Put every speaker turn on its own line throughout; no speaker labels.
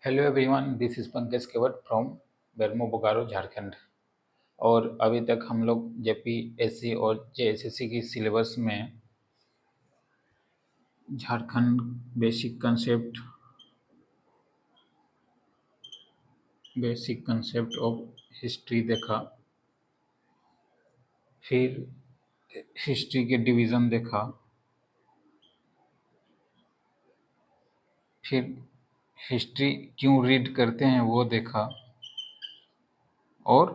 Hello everyone, this is Pankaj Kewat from Bermo Bokaro Jharkhand. और अभी तक हम लोग जेपीएससी और जेएसएससी की सिलेबस में Jharkhand basic concept of history देखा, फिर हिस्ट्री के डिवीज़न देखा, फिर हिस्ट्री क्यों रीड करते हैं वो देखा, और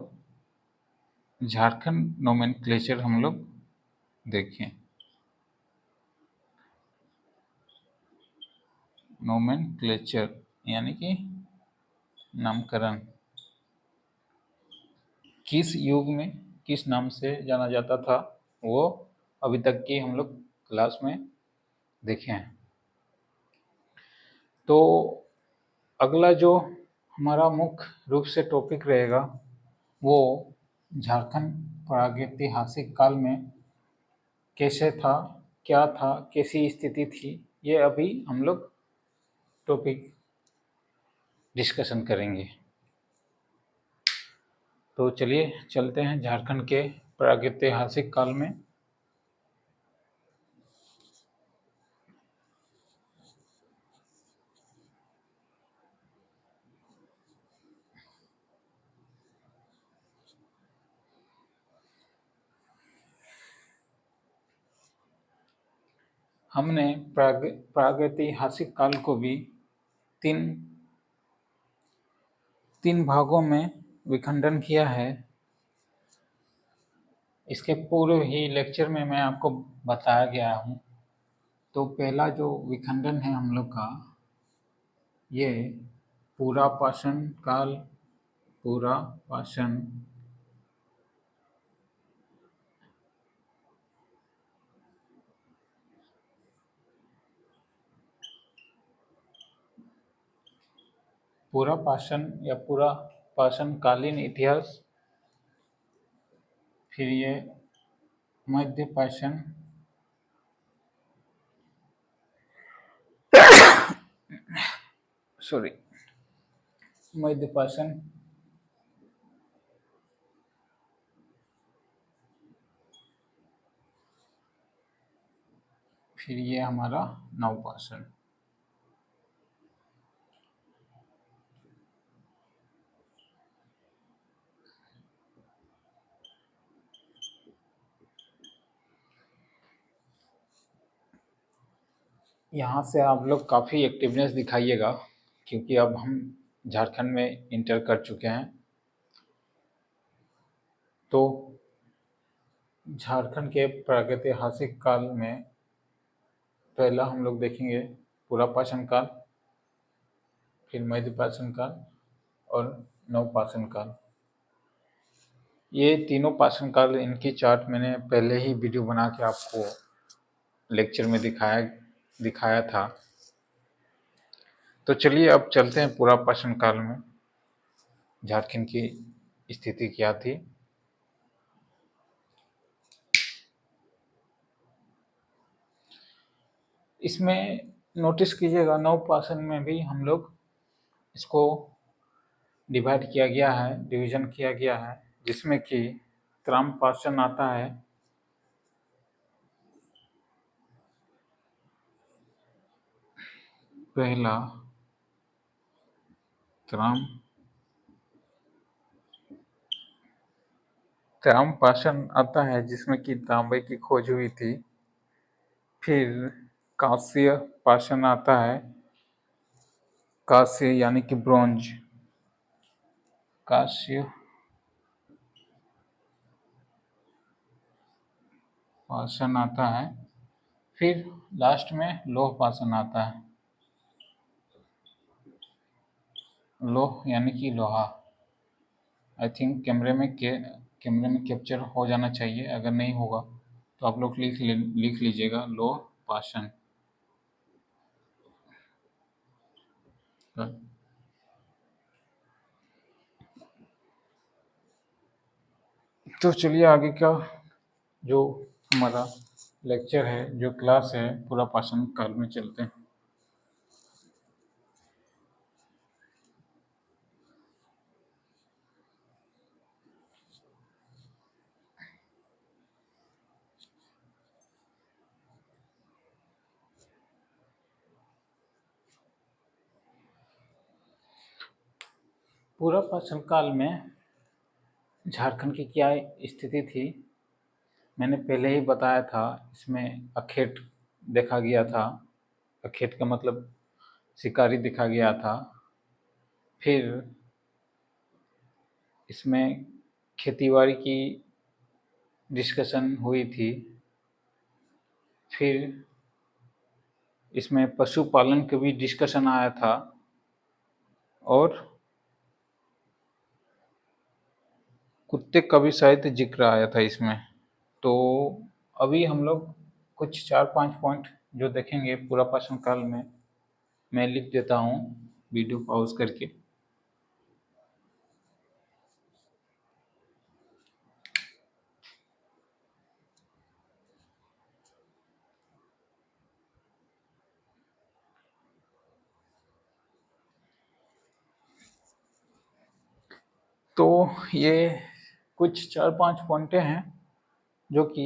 झारखंड नोमेनक्लेचर हम लोग देखें। नोमेनक्लेचर यानी कि नामकरण, किस युग में किस नाम से जाना जाता था, वो अभी तक की हम लोग क्लास में देखे हैं। तो अगला जो हमारा मुख्य रूप से टॉपिक रहेगा वो झारखंड प्रागैतिहासिक काल में कैसे था, क्या था, कैसी स्थिति थी, ये अभी हम लोग टॉपिक डिस्कशन करेंगे। तो चलिए चलते हैं झारखंड के प्रागैतिहासिक काल में। हमने प्रागैतिहासिक काल को भी तीन भागों में विखंडन किया है। इसके पूर्व ही लेक्चर में मैं आपको बताया गया हूँ। तो पहला जो विखंडन है हम लोग का, ये पुरापाषाण काल, पुरापाषाण पुरापाषाण या पुरापाषाण कालीन इतिहास, फिर ये मध्यपाषाण, मध्यपाषाण, फिर ये हमारा नवपाषाण। यहाँ से आप लोग काफ़ी एक्टिवनेस दिखाइएगा, क्योंकि अब हम झारखंड में इंटर कर चुके हैं। तो झारखंड के प्रागैतिहासिक काल में पहला हम लोग देखेंगे पुरापाषाण काल, फिर मध्यपाषाण काल और नवपाषाण काल। ये तीनों पाषाण काल, इनकी चार्ट मैंने पहले ही वीडियो बना के आपको लेक्चर में दिखाया था। तो चलिए अब चलते हैं पुरापाषाण काल में झारखंड की स्थिति क्या थी। इसमें नोटिस कीजिएगा, नवपाषाण में भी हम लोग इसको डिवाइड किया गया है, डिवीजन किया गया है, जिसमें कि ताम्रपाषाण आता है, पहला ताम्रपाषाण आता है जिसमें कि तांबे की खोज हुई थी। फिर कांस्य पाषाण आता है, कांस्य यानी कि ब्रोंज, कांस्य पाषाण आता है। फिर लास्ट में लौह पाषाण आता है, लौह यानी कि लोहा। आई थिंक कैमरे में कैप्चर हो जाना चाहिए, अगर नहीं होगा तो आप लोग लिख लीजिएगा लौह पाषाण। तो चलिए आगे का जो हमारा लेक्चर है, जो क्लास है, पुरापाषाण काल में चलते हैं। पूरा शासन काल में झारखंड की क्या स्थिति थी, मैंने पहले ही बताया था। इसमें अखेट देखा गया था। अखेट का मतलब शिकारी देखा गया था। फिर इसमें खेतीबाड़ी की डिस्कशन हुई थी। फिर इसमें पशुपालन का भी डिस्कशन आया था और कुत्ते का भी शायद जिक्र आया था इसमें। तो अभी हम लोग कुछ 4-5 पॉइंट जो देखेंगे पूरा शासन काल में, मैं लिख देता हूँ वीडियो पॉज करके। तो ये कुछ 4-5 पॉइंटें हैं जो कि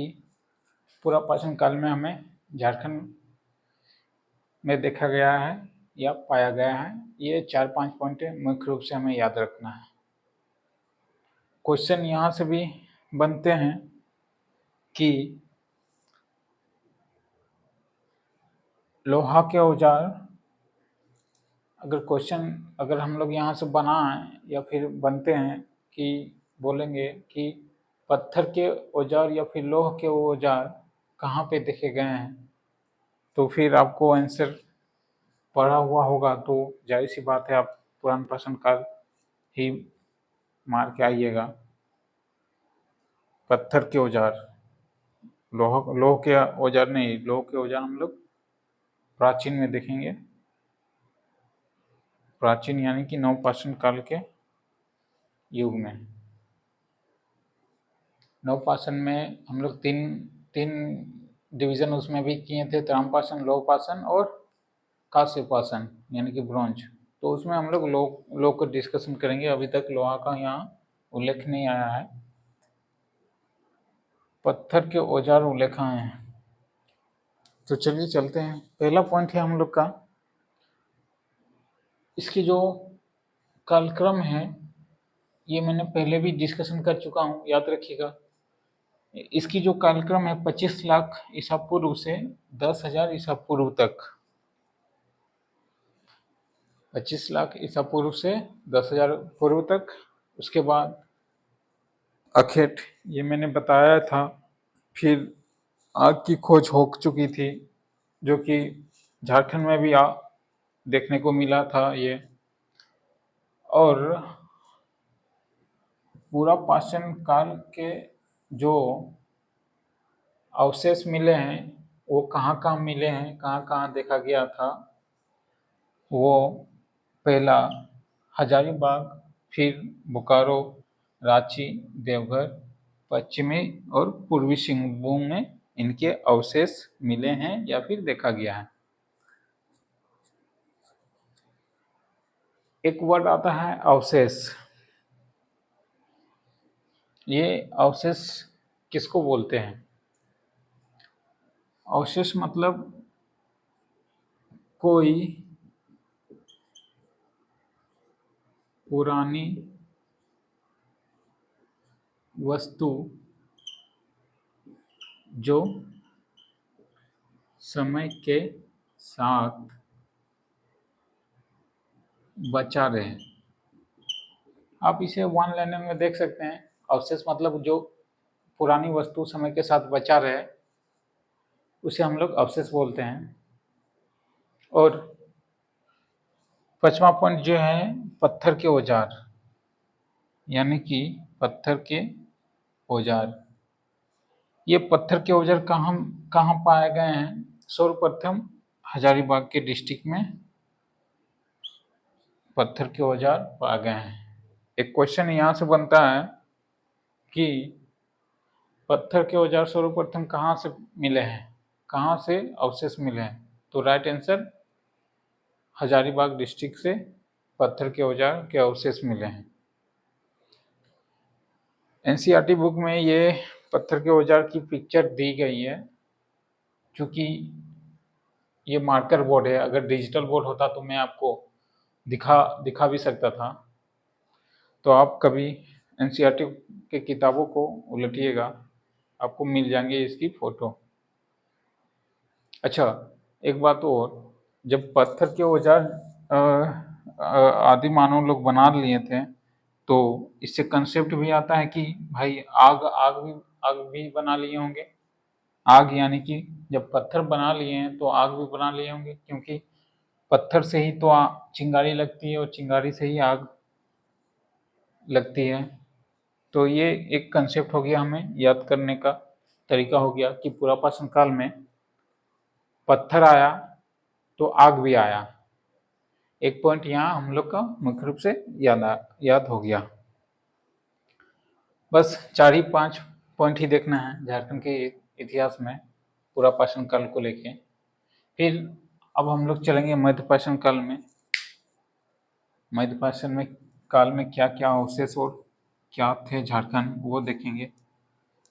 पूरा शासन काल में हमें झारखंड में देखा गया है या पाया गया है। ये 4-5 पॉइंटें मुख्य रूप से हमें याद रखना है। क्वेश्चन यहाँ से भी बनते हैं कि लोहा के औजार, अगर हम लोग यहाँ से बनाएं या फिर बनते हैं कि बोलेंगे कि पत्थर के औजार या फिर लोह के औजार कहाँ पे देखे गए हैं, तो फिर आपको आंसर पढ़ा हुआ होगा तो जाहिर सी बात है आप पुराना शासन काल ही मार के आइएगा। पत्थर के औजार, लोह के औजार नहीं, लोह के औजार हम लोग प्राचीन में देखेंगे। प्राचीन यानी कि नवपाषाण काल के युग में। नवपाषाण में हम लोग तीन तीन डिवीजन उसमें भी किए थे, ताम्रपाषाण, लौहपाषाण और कांस्यपाषाण यानी कि ब्रॉन्ज। तो उसमें हम लोग लोह को डिस्कशन करेंगे। अभी तक लोहा का यहाँ उल्लेख नहीं आया है। पत्थर के औजार उल्लेख आए हैं। तो चलिए चलते हैं। पहला पॉइंट है हम लोग का, इसकी जो कालक्रम है ये मैंने पहले भी डिस्कशन कर चुका हूँ, याद रखिएगा। इसकी जो कालक्रम है 25 लाख ईसा पूर्व से 10,000 ईसा पूर्व तक। 25 लाख ईसा पूर्व से 10,000 पूर्व तक। उसके बाद अखेट, ये मैंने बताया था। फिर आग की खोज हो चुकी थी जो कि झारखंड में भी देखने को मिला था ये। और पूरा पाषाण काल के जो अवशेष मिले हैं वो कहाँ कहाँ मिले हैं, कहाँ कहाँ देखा गया था, वो पहला हजारीबाग, फिर बोकारो, रांची, देवघर, पश्चिमी और पूर्वी सिंहभूम में इनके अवशेष मिले हैं या फिर देखा गया है। एक वर्ड आता है अवशेष। ये अवशेष किसको बोलते हैं? अवशेष मतलब कोई पुरानी वस्तु जो समय के साथ बचा रहे। आप इसे वन लाइनर में देख सकते हैं। अवशेष मतलब जो पुरानी वस्तु समय के साथ बचा रहे उसे हम लोग अवशेष बोलते हैं। और 5वां पॉइंट जो है पत्थर के औजार, यानी कि पत्थर के औजार। ये पत्थर के औजार कहाँ कहाँ पाए गए हैं? सर्वप्रथम हजारीबाग के डिस्ट्रिक्ट में पत्थर के औजार पाए गए हैं। एक क्वेश्चन यहाँ से बनता है कि पत्थर के औजार सर्वप्रथम कहाँ से मिले हैं, कहाँ से अवशेष मिले हैं? तो राइट आंसर हजारीबाग डिस्ट्रिक्ट से पत्थर के औजार के अवशेष मिले हैं। एनसीईआरटी बुक में ये पत्थर के औजार की पिक्चर दी गई है। क्योंकि ये मार्कर बोर्ड है, अगर डिजिटल बोर्ड होता तो मैं आपको दिखा भी सकता था। तो आप कभी एनसीईआरटी के किताबों को उलटिएगा, आपको मिल जाएंगे इसकी फोटो। अच्छा, एक बात और, जब पत्थर के औजार आदि मानव लोग बना लिए थे, तो इससे कंसेप्ट भी आता है कि भाई आग भी बना लिए होंगे। आग यानी कि जब पत्थर बना लिए हैं तो आग भी बना लिए होंगे, क्योंकि पत्थर से ही तो चिंगारी लगती है और चिंगारी से ही आग लगती है। तो ये एक कंसेप्ट हो गया, हमें याद करने का तरीका हो गया कि पुरापाषाण काल में पत्थर आया तो आग भी आया। एक पॉइंट यहाँ हम लोग का मुख्य रूप से याद हो गया। बस 4 ही 5 पॉइंट ही देखना है झारखंड के इतिहास में पुरापाषाण काल को लेके। फिर अब हम लोग चलेंगे मध्यपाषाण काल में। मध्यपाषाण में काल में क्या क्या अवशेष और क्या थे झारखंड, वो देखेंगे।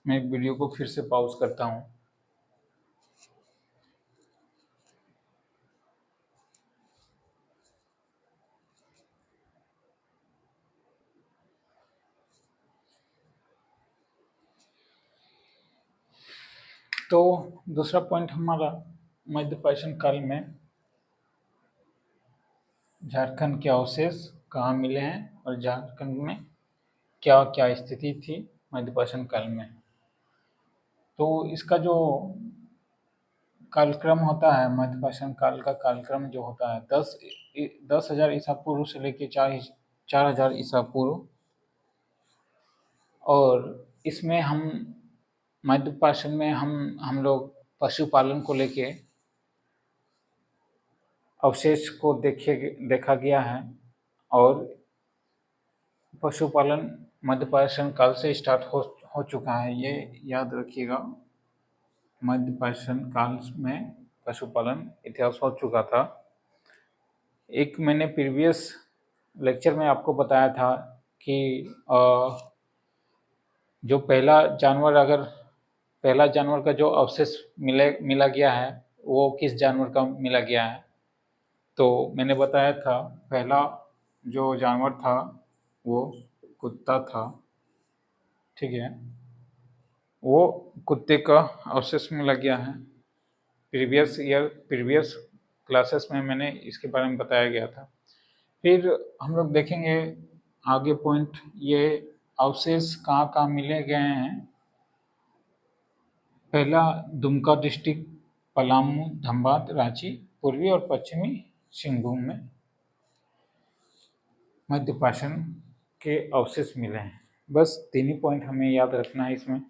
मैं वीडियो को फिर से पॉज करता हूँ। तो दूसरा पॉइंट हमारा, मध्यपाषाण काल में झारखंड के अवशेष कहाँ मिले हैं और झारखंड में क्या क्या स्थिति थी मध्यपाषाण काल में। तो इसका जो कालक्रम होता है, मध्यपाषाण काल का कालक्रम जो होता है, 10,000 ईसा पूर्व से लेके 4,000 ईसा पूर्व। और इसमें हम मध्यपाषाण में हम लोग पशुपालन को लेके अवशेष को देखा गया है। और पशुपालन मध्यपाषाण काल से स्टार्ट हो चुका है, ये याद रखिएगा। मध्यपाषाण काल में पशुपालन इतिहास हो चुका था। एक मैंने प्रीवियस लेक्चर में आपको बताया था कि जो पहला जानवर का जो अवशेष मिला गया है, वो किस जानवर का मिला गया है। तो मैंने बताया था पहला जो जानवर था वो कुत्ता था, ठीक है। वो कुत्ते का अवशेष मिला गया है। प्रीवियस क्लासेस में मैंने इसके बारे में बताया गया था। फिर हम लोग देखेंगे आगे पॉइंट, ये अवशेष कहाँ कहाँ मिले गए हैं। पहला दुमका डिस्ट्रिक्ट, पलामू, धनबाद, रांची, पूर्वी और पश्चिमी सिंहभूम में मध्यपाषाण के अवशेष मिले हैं। बस 3 ही पॉइंट हमें याद रखना है इसमें,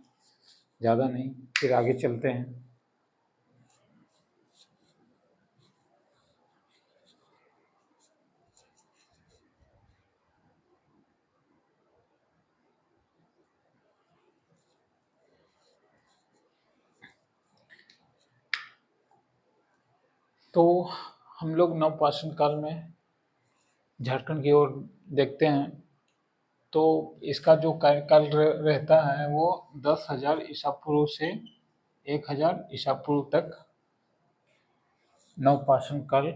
ज़्यादा नहीं। फिर आगे चलते हैं। तो हम लोग नवपाषाण काल में झारखंड की ओर देखते हैं, तो इसका जो कार्यकाल रहता है वो 10,000 ईसा पूर्व से 1,000 ईसा पूर्व तक नवपाषाण काल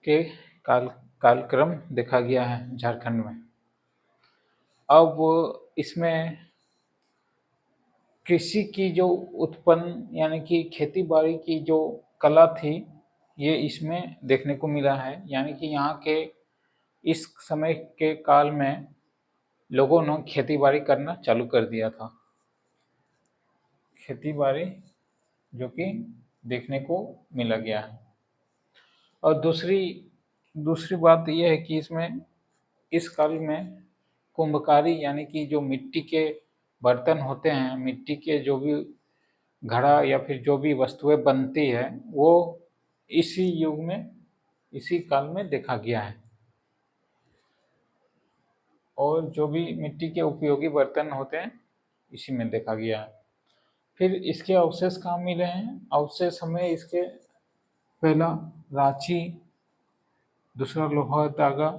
के कालक्रम देखा गया है झारखंड में। अब इसमें कृषि की जो उत्पन्न यानी कि खेती बाड़ी की जो कला थी, ये इसमें देखने को मिला है। यानी कि यहाँ के इस समय के काल में लोगों ने खेती बाड़ी करना चालू कर दिया था। खेती बाड़ी जो कि देखने को मिला गया है। और दूसरी बात यह है कि इसमें इस काल में कुंभकारी यानी कि जो मिट्टी के बर्तन होते हैं, मिट्टी के जो भी घड़ा या फिर जो भी वस्तुएं बनती है, वो इसी युग में, इसी काल में देखा गया है। और जो भी मिट्टी के उपयोगी बर्तन होते हैं, इसी में देखा गया है। फिर इसके अवशेष कहाँ मिले हैं? अवशेष हमें इसके पहला रांची, दूसरा लोहरदगा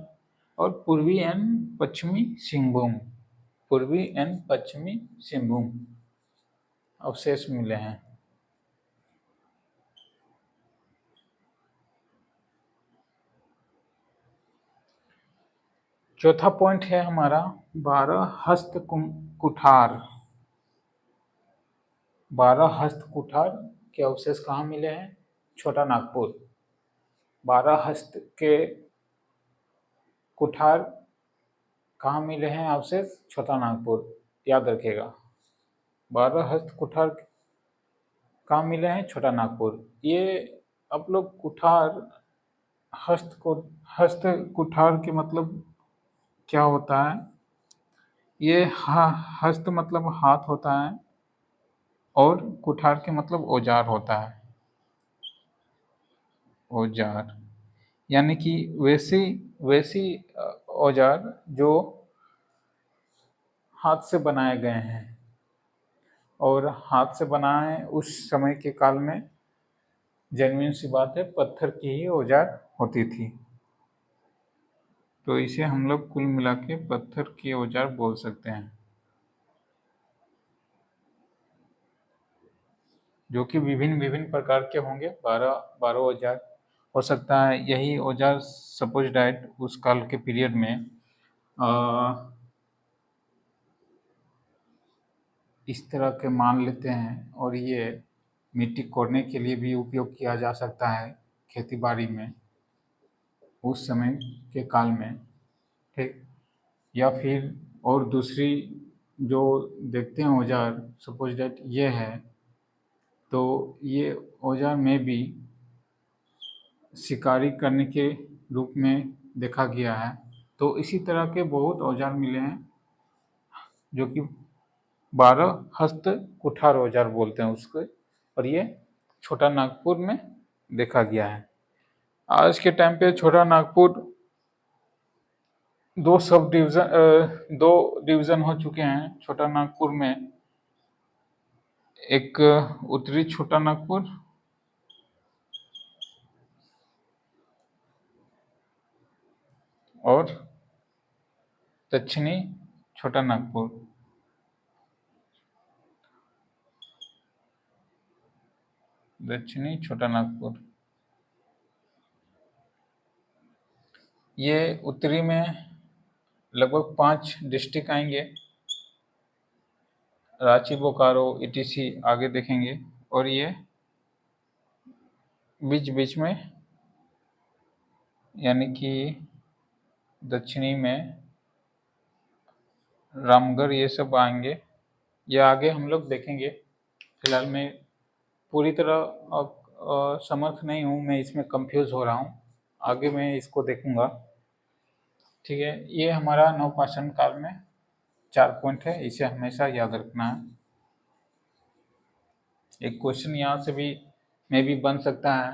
और पूर्वी एंड पश्चिमी सिंहभूम अवशेष मिले हैं। चौथा पॉइंट है हमारा 12 हस्त कुठार। 12 हस्त कुठार के अवशेष कहाँ मिले हैं? छोटा नागपुर। 12 हस्त के कुठार कहाँ मिले हैं अवशेष? छोटा नागपुर। याद रखिएगा, 12 हस्त कुठार कहाँ मिले हैं? छोटा नागपुर। ये आप लोग कुठार, हस्त कुठार के मतलब क्या होता है? ये हस्त मतलब हाथ होता है और कुठार के मतलब औजार होता है। औजार यानी कि वैसी वैसी औजार जो हाथ से बनाए गए हैं, और हाथ से बनाए उस समय के काल में जेन्युइन सी बात है, पत्थर की ही औजार होती थी। तो इसे हम लोग कुल मिला के पत्थर के औजार बोल सकते हैं, जो कि विभिन्न विभिन्न प्रकार के होंगे। 12 औजार हो सकता है। यही औजार सपोज डैट उस काल के पीरियड में इस तरह के मान लेते हैं, और ये मिट्टी कोड़ने के लिए भी उपयोग किया जा सकता है खेती बाड़ी में उस समय के काल में, ठीक। या फिर और दूसरी जो देखते हैं औजार, सपोज डैट ये है, तो ये औजार में भी शिकारी करने के रूप में देखा गया है। तो इसी तरह के बहुत औजार मिले हैं जो कि 12 हस्त कुठार औजार बोलते हैं उसको, और ये छोटा नागपुर में देखा गया है। आज के टाइम पे छोटा नागपुर दो डिवीजन हो चुके हैं छोटा नागपुर में। एक उत्तरी छोटा नागपुर और दक्षिणी छोटा नागपुर। दक्षिणी छोटा नागपुर, ये उत्तरी में लगभग 5 डिस्ट्रिक्ट आएंगे, रांची, बोकारो, ईटीसी आगे देखेंगे। और ये बीच बीच में यानी कि दक्षिणी में रामगढ़, ये सब आएंगे। ये आगे हम लोग देखेंगे। फिलहाल मैं पूरी तरह समर्थ नहीं हूँ, मैं इसमें कंफ्यूज हो रहा हूँ। आगे मैं इसको देखूंगा, ठीक है। ये हमारा नवपाषाण काल में 4 पॉइंट है, इसे हमेशा याद रखना है। एक क्वेश्चन यहाँ से भी में भी बन सकता है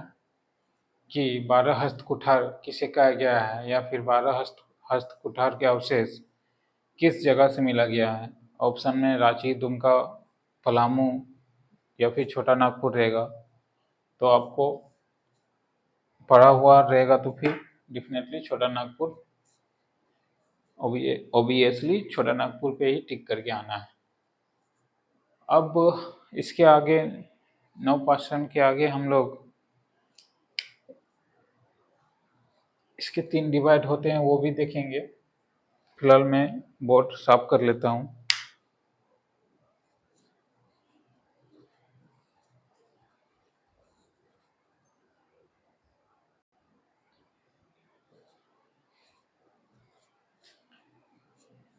कि 12 हस्त कुठार किसे कहा गया है, या फिर 12 हस्त कुठार के अवशेष किस जगह से मिला गया है। ऑप्शन में रांची, दुमका, पलामू या फिर छोटा नागपुर रहेगा। तो आपको पढ़ा हुआ रहेगा तो फिर डेफिनेटली छोटा नागपुर, ऑब्वियसली छोटा नागपुर पे ही टिक करके आना है। अब इसके आगे नवपाषाण के आगे हम लोग इसके 3 डिवाइड होते हैं, वो भी देखेंगे। फिलहाल मैं बोर्ड साफ कर लेता हूँ।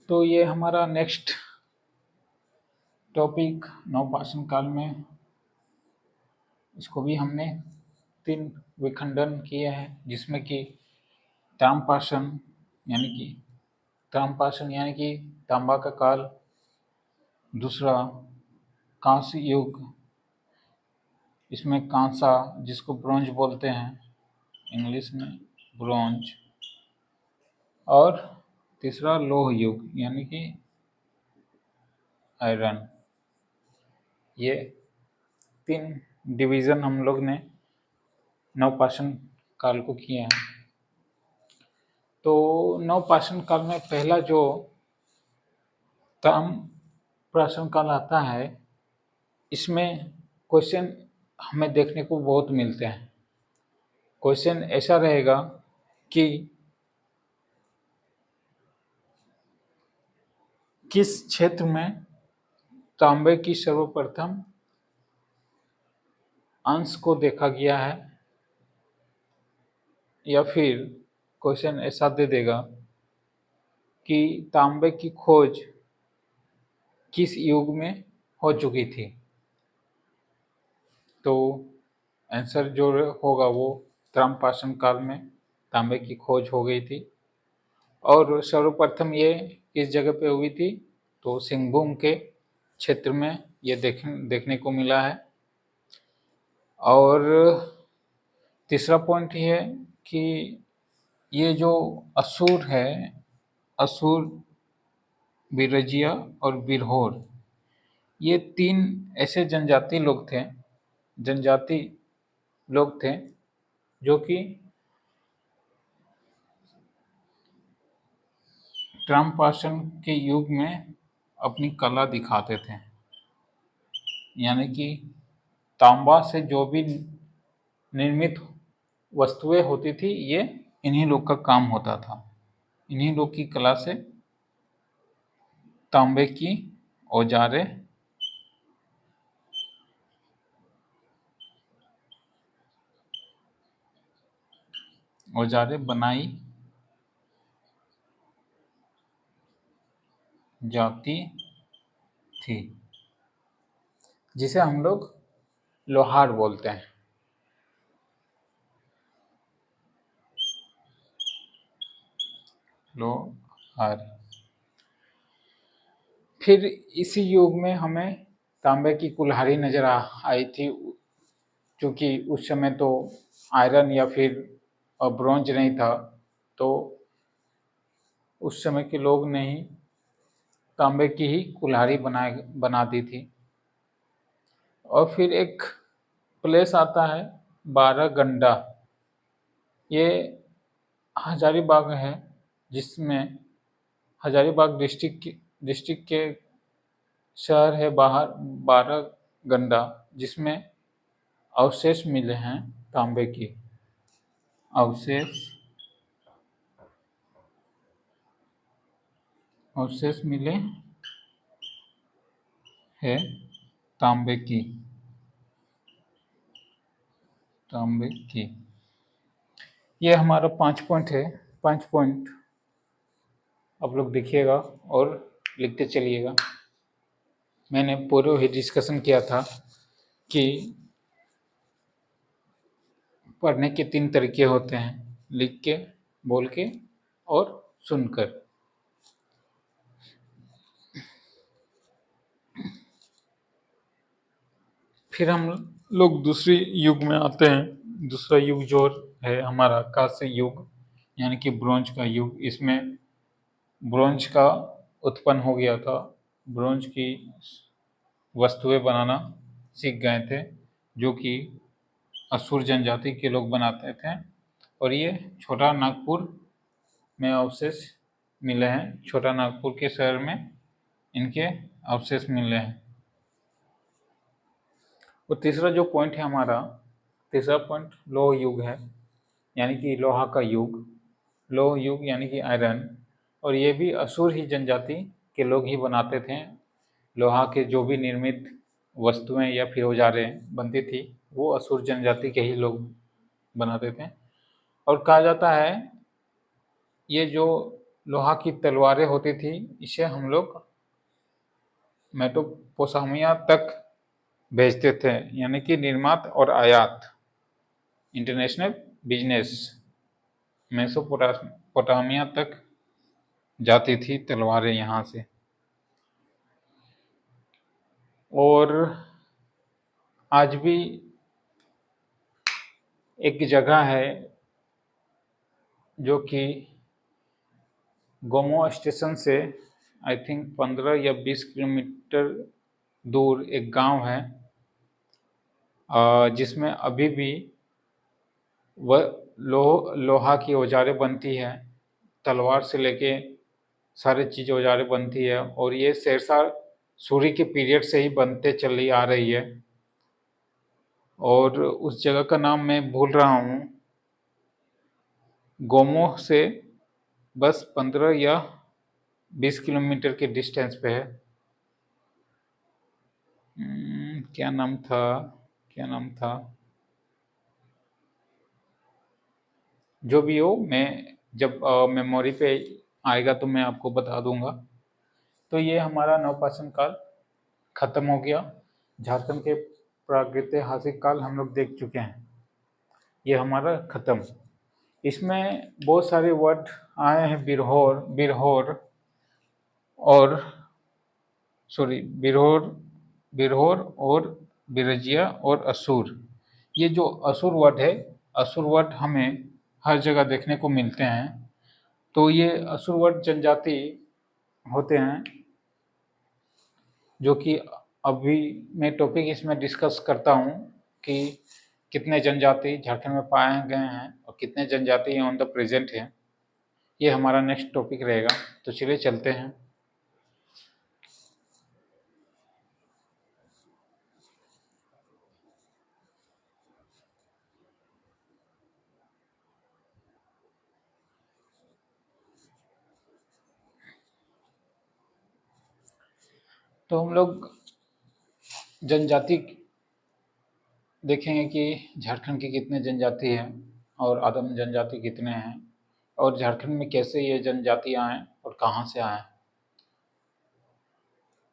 तो ये हमारा नेक्स्ट टॉपिक नवपाषाण काल में, इसको भी हमने 3 विखंडन किए हैं, जिसमें कि ताम्रपाषाण यानी कि यानी कि तांबा का काल, दूसरा कांस्य युग, इसमें कांसा जिसको ब्रोंज बोलते हैं इंग्लिश में, ब्रोंज, और तीसरा लोह युग यानी कि आयरन। ये 3 डिवीजन हम लोग ने नवपाषाण काल को किए हैं। तो नवपाषाण काल में पहला जो ताम्रपाषाण काल आता है, इसमें क्वेश्चन हमें देखने को बहुत मिलते हैं। क्वेश्चन ऐसा रहेगा कि किस क्षेत्र में तांबे की सर्वप्रथम अंश को देखा गया है, या फिर क्वेश्चन ऐसा दे देगा कि तांबे की खोज किस युग में हो चुकी थी। तो आंसर जो होगा वो त्रमपाषाण काल में तांबे की खोज हो गई थी। और सर्वप्रथम ये किस जगह पे हुई थी, तो सिंहभूम के क्षेत्र में ये देखने को मिला है। और तीसरा पॉइंट ये है कि ये जो असुर है, असुर, बिरजिया और बिरहोर, ये 3 ऐसे जनजाति लोग थे जो कि त्रमपाषाण के युग में अपनी कला दिखाते थे। यानी कि तांबा से जो भी निर्मित वस्तुएं होती थी, ये इन्हीं लोग का काम होता था। इन्हीं लोग की कला से तांबे की औजारें बनाई जाती थी, जिसे हम लोग लोहार बोलते हैं। लोहार। फिर इसी युग में हमें तांबे की कुल्हाड़ी नजर आई थी, क्योंकि उस समय तो आयरन या फिर ब्रॉन्ज नहीं था, तो उस समय के लोग ने ही तांबे की ही कुल्हाड़ी बना दी थी। और फिर एक प्लेस आता है बारागंडा, ये हजारीबाग है, जिसमें हजारीबाग डिस्ट्रिक्ट के शहर है बाहर बारागंडा, जिसमें अवशेष मिले हैं तांबे की। अवशेष मिले हैं तांबे की। ये हमारा 5 पॉइंट है। 5 पॉइंट आप लोग देखिएगा और लिखते चलिएगा। मैंने पूर्व ही डिस्कशन किया था कि पढ़ने के 3 तरीके होते हैं, लिख के, बोल के और सुनकर। फिर हम लोग दूसरी युग में आते हैं। दूसरा युग जो है हमारा कांस्य युग, यानी कि ब्रोंज का युग। इसमें ब्रोंज का उत्पन्न हो गया था। ब्रोंज की वस्तुएं बनाना सीख गए थे, जो कि असुर जनजाति के लोग बनाते थे। और ये छोटा नागपुर में अवशेष मिले हैं। छोटा नागपुर के शहर में इनके अवशेष मिले हैं। और तीसरा जो पॉइंट है हमारा, तीसरा पॉइंट लोह युग है, यानी कि लोहा का युग। लोह युग यानी कि आयरन। और ये भी असुर ही जनजाति के लोग ही बनाते थे। लोहा के जो भी निर्मित वस्तुएं या फिर औजारें बनती थी, वो असुर जनजाति के ही लोग बनाते थे। और कहा जाता है ये जो लोहा की तलवारें होती थी, इसे हम लोग मेसोपोटामिया तक भेजते थे, यानी कि निर्यात और आयात, इंटरनेशनल बिजनेस मेसोपोटामिया तक जाती थी तलवारें यहाँ से। और आज भी एक जगह है जो कि गोमो स्टेशन से आई थिंक 15 या 20 किलोमीटर दूर एक गांव है, जिसमें अभी भी वह लोहा की औजारें बनती है। तलवार से लेके सारी चीज़ औजारें बनती है। और ये शेरशाह सूरी के पीरियड से ही बनते चली आ रही है। और उस जगह का नाम मैं भूल रहा हूँ। गोमो से बस 15 या 20 किलोमीटर के डिस्टेंस पे है। क्या नाम था, क्या नाम था, जो भी हो, मैं जब मेमोरी पे आएगा तो मैं आपको बता दूंगा। तो ये हमारा नवपाषाण काल खत्म हो गया। झारखंड के प्रागैतिहासिक काल हम लोग देख चुके हैं, ये हमारा खत्म। इसमें बहुत सारे वर्ड आए हैं, बिरहोर, बिरहोर और सॉरी बिरहोर, बिरहोर और बिरजिया और असुर। ये जो असुर वर्ड है, असुर वर्ड हमें हर जगह देखने को मिलते हैं। तो ये असुर वर्ड जनजाति होते हैं, जो कि अभी मैं टॉपिक इसमें डिस्कस करता हूँ कि कितने जनजाति झारखंड में पाए गए हैं और कितने जनजाति ऑन द प्रेजेंट हैं। ये हमारा नेक्स्ट टॉपिक रहेगा। तो चलिए चलते हैं। तो हम लोग जनजाति देखेंगे कि झारखंड की कितने जनजाति हैं और आदिम जनजाति कितने हैं, और झारखंड में कैसे ये जनजाति आए और कहाँ से आए।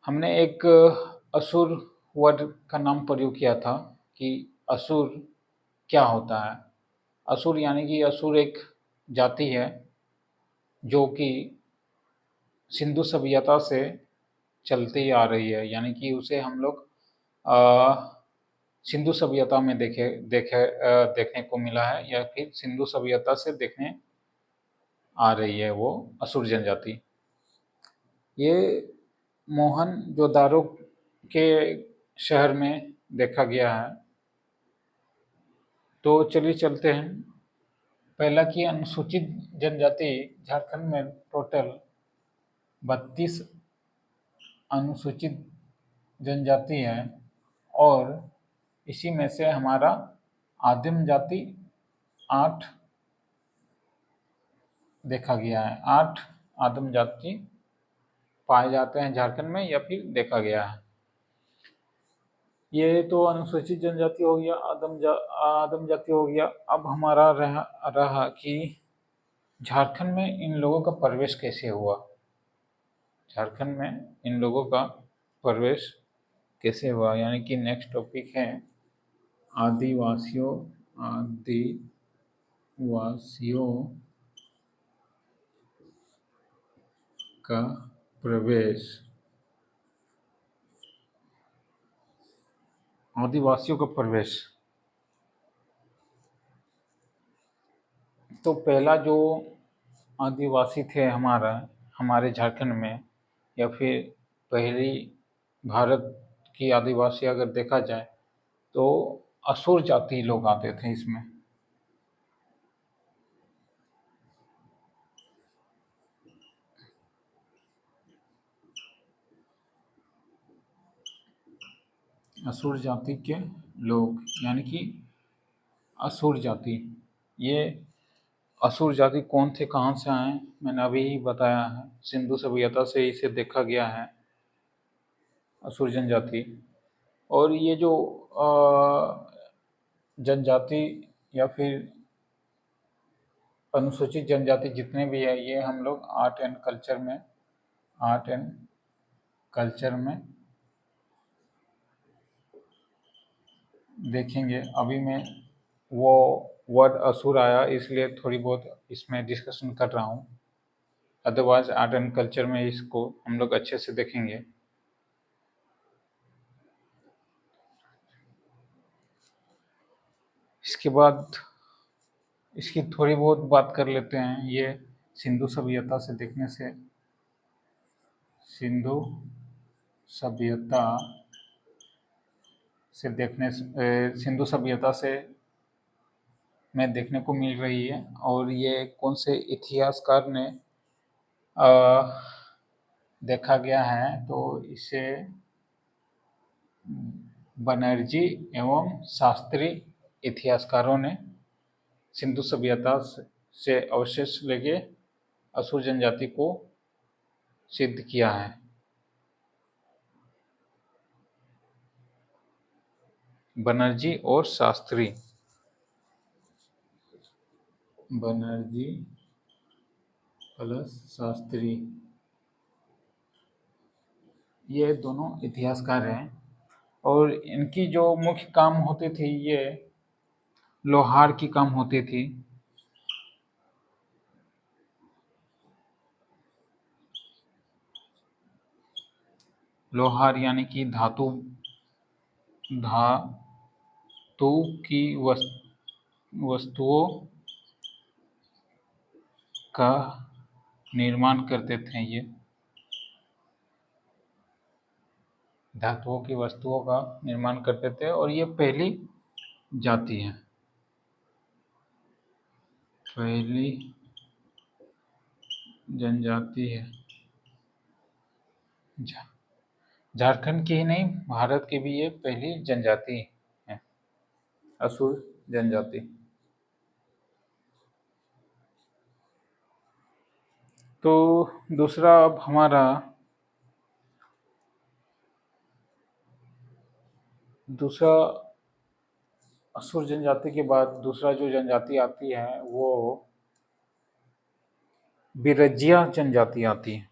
हमने एक असुर वर्ड का नाम प्रयोग किया था कि असुर क्या होता है। असुर यानी कि असुर एक जाति है जो कि सिंधु सभ्यता से चलती आ रही है, यानी कि उसे हम लोग सिंधु सभ्यता में देखने को मिला है, या फिर सिंधु सभ्यता से देखने आ रही है वो असुर जनजाति। ये मोहनजोदारो के शहर में देखा गया है। तो चलिए चलते हैं। पहला कि अनुसूचित जनजाति झारखंड में टोटल 32 अनुसूचित जनजाति है, और इसी में से हमारा आदिम जाति 8 देखा गया है। 8 आदिम जाति पाए जाते हैं झारखंड में, या फिर देखा गया है। ये तो अनुसूचित जनजाति हो गया, आदिम जाति हो गया। अब हमारा रहा कि झारखंड में इन लोगों का प्रवेश कैसे हुआ। झारखंड में इन लोगों का प्रवेश कैसे हुआ, यानी कि नेक्स्ट टॉपिक है आदिवासियों, आदिवासियों का प्रवेश। आदिवासियों का प्रवेश। तो पहला जो आदिवासी थे हमारे झारखंड में, या फिर पहली भारत की आदिवासी अगर देखा जाए तो असुर जाति लोग आते थे इसमें। असुर जाति के लोग, यानी कि असुर जाति। ये असुर जाति कौन थे, कहाँ से आए, मैंने अभी ही बताया है। सिंधु सभ्यता से इसे देखा गया है, असुर जनजाति। और ये जो जनजाति या फिर अनुसूचित जनजाति जितने भी है, ये हम लोग आर्ट एंड कल्चर में देखेंगे। अभी मैं वो वर्ड असुर आया इसलिए थोड़ी बहुत इसमें डिस्कशन कर रहा हूँ, अदरवाइज आर्ट एंड कल्चर में इसको हम लोग अच्छे से देखेंगे। इसके बाद इसकी थोड़ी बहुत बात कर लेते हैं। ये सिंधु सभ्यता से देखने से, सिंधु सभ्यता से देखने से सिंधु सभ्यता से में देखने को मिल रही है। और ये कौन से इतिहासकार ने देखा गया है, तो इसे बनर्जी एवं शास्त्री इतिहासकारों ने सिंधु सभ्यता से अवशेष लेके असुर जनजाति को सिद्ध किया है? बनर्जी और शास्त्री। बनर्जी प्लस शास्त्री, ये दोनों इतिहासकार हैं और इनकी जो मुख्य काम होती थी ये लोहार की काम होती थी। लोहार यानी कि धातु की वस्तुओं का निर्माण करते थे। ये धातुओं की वस्तुओं का निर्माण करते थे और ये पहली जाति है, पहली जनजाति है। झारखंड की ही नहीं, भारत की भी ये पहली जनजाति है, असुर जनजाति। तो दूसरा अब हमारा दूसरा असुर जनजाति के बाद दूसरा जो जनजाति आती है वो बिरजिया जनजाति आती है।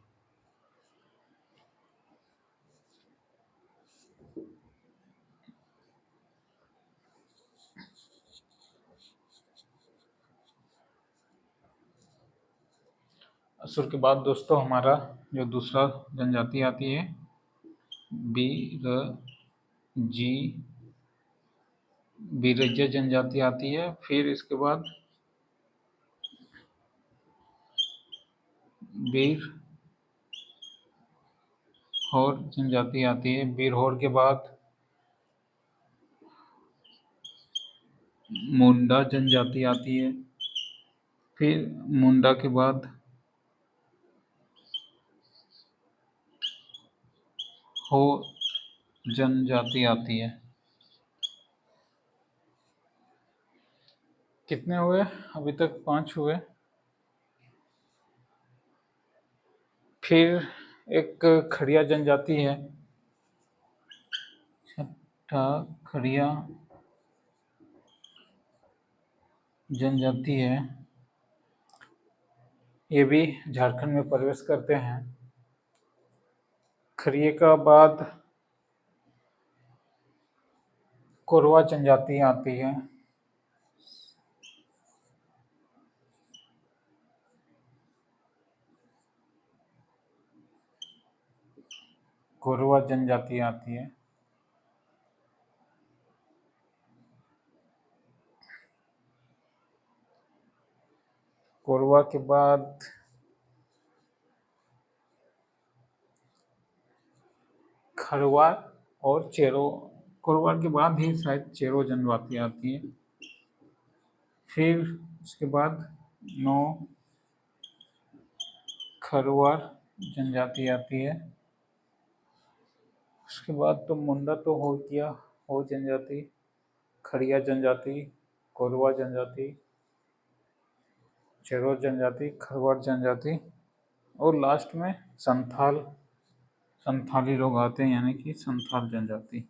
असुर के बाद दोस्तों हमारा जो दूसरा जनजाति आती है बिरजिया जनजाति आती है। फिर इसके बाद बिरहोर जनजाति आती है। बिरहोर के बाद मुंडा जनजाति आती है। फिर मुंडा के बाद हो जनजाति आती है। कितने हुए अभी तक? 5 हुए। फिर एक खड़िया जनजाति है, छठा खड़िया जनजाति है। ये भी झारखंड में प्रवेश करते हैं। खड़िए का बाद कोरवा जनजाति आती है। कोरवा जनजाति आती है। कोरवा के बाद खरवा और चेरो। कोरवा के बाद ही शायद चेरो जनजाति आती है। फिर उसके बाद 9 खरवार जनजाति आती है। उसके बाद तो मुंडा तो हो गया, हो जनजाति, खड़िया जनजाति, कोरवा जनजाति, चेरो जनजाति, खरवार जनजाति और लास्ट में संथाली लोग आते हैं यानी कि संथाल जनजाति।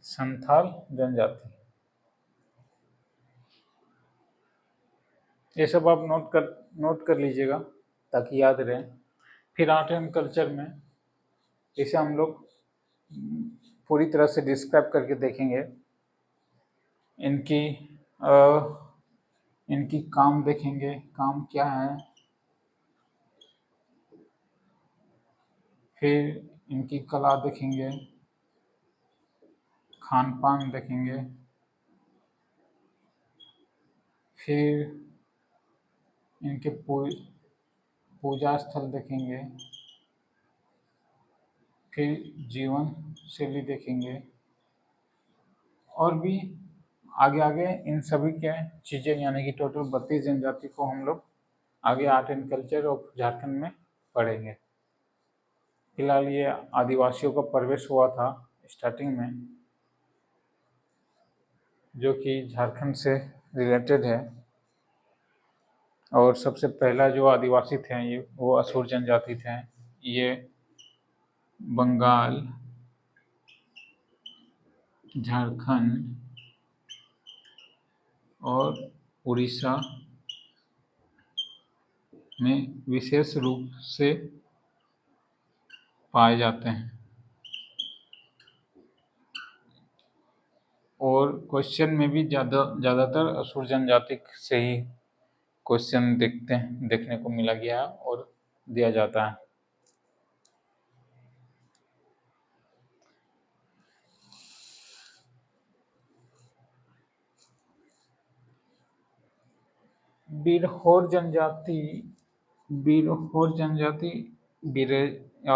संथाल जनजाति, ये सब आप नोट कर लीजिएगा ताकि याद रहे। फिर आर्ट एंड कल्चर में इसे हम लोग पूरी तरह से डिस्क्राइब करके देखेंगे। इनकी काम देखेंगे, काम क्या है। फिर इनकी कला देखेंगे, खान पान देखेंगे। फिर इनके पूजा स्थल देखेंगे। फिर जीवन शैली देखेंगे और भी आगे आगे इन सभी के चीज़ें यानी कि टोटल 32 जनजाति को हम लोग आगे art and culture of Jharkhand में पढ़ेंगे। फिलहाल ये आदिवासियों का प्रवेश हुआ था स्टार्टिंग में, जो कि झारखंड से रिलेटेड है। और सबसे पहला जो आदिवासी थे ये वो असुर जनजाति थे। ये बंगाल, झारखंड और उड़ीसा में विशेष रूप से पाए जाते हैं। और क्वेश्चन में भी ज़्यादातर असुर जनजाति से ही क्वेश्चन देखने को मिला गया है और दिया जाता है। बिरहोर जनजाति बिरहोर जनजाति बिरे अ,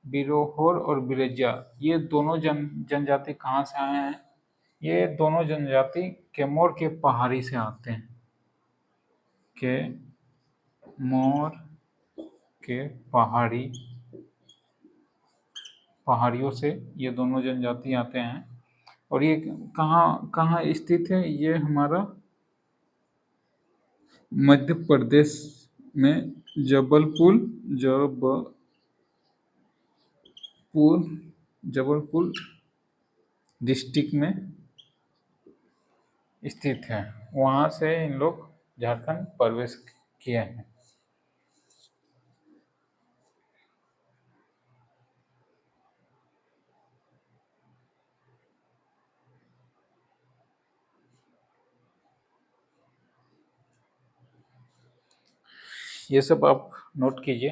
बिरोहोर और बिरजा ये दोनों जनजाति कहाँ से आए हैं? ये दोनों जनजाति कैमोर के पहाड़ी से आते हैं। कैमोर के पहाड़ियों से ये दोनों जनजाति आते हैं। और ये कहाँ कहाँ स्थित है? ये हमारा मध्य प्रदेश में जबलपुर डिस्ट्रिक्ट में स्थित है। वहाँ से इन लोग झारखंड प्रवेश किए हैं। ये सब आप नोट कीजिए।